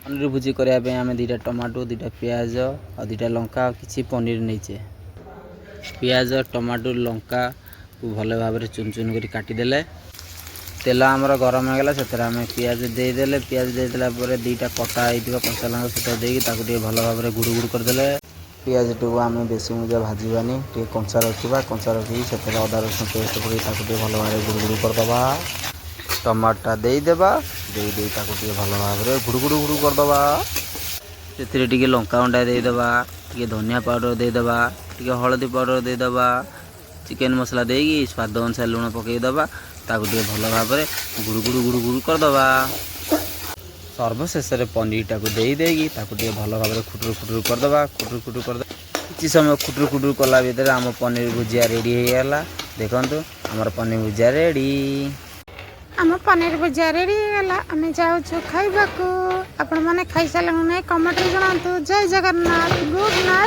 पनीर भुजी करने आम 2टा टमाटो 2टा प्याज और 2टा लंका और किसी पनीर नहींचे प्याज टमाटो लंका को भल भाव चुन चुन कर काटिदेले तेल आमर गरम होगा से पियाज देदेले पियाज देदेला 2टा कटा हो कंचा लंका से देकी भल भाव गुड़ गुड़ करदे पियाज टू आम बेसी मुझे भाजबानी टे कंचा रखा कंचा रखी से अदा रसुण पेस्ट पकड़ भल भाव गुड़ गुड़ करदे टमाटा देदेबा दे भल भाव गुड़ गुड़ गुड़ करदे से लंका अंडा देदेबा टे धनिया पाउडर देदेबा टे हलदी पाउडर देदेबा चिकेन मसला देकी स्वाद अनुसार लुण पकईदबा ताकू भल भाव गुड़ गुड़ गुड़ गुड़ करदबा सर्वशेष पनीर टाक देकी भल भाव खुटुर खुटुर करदबा खुटुर खुटुर कर किसी समय खुटुर खुटुर कला भितर आम पनीर भुजिया रेडी होगा देखु आमर पनीर भुजिया रेडी आम पनीर भुजिया रेडी होगा आम जाऊँ खाइबा आपण मैंने खाई सारे कमेंट जनातु जय जगन्नाथ गुड नाइट।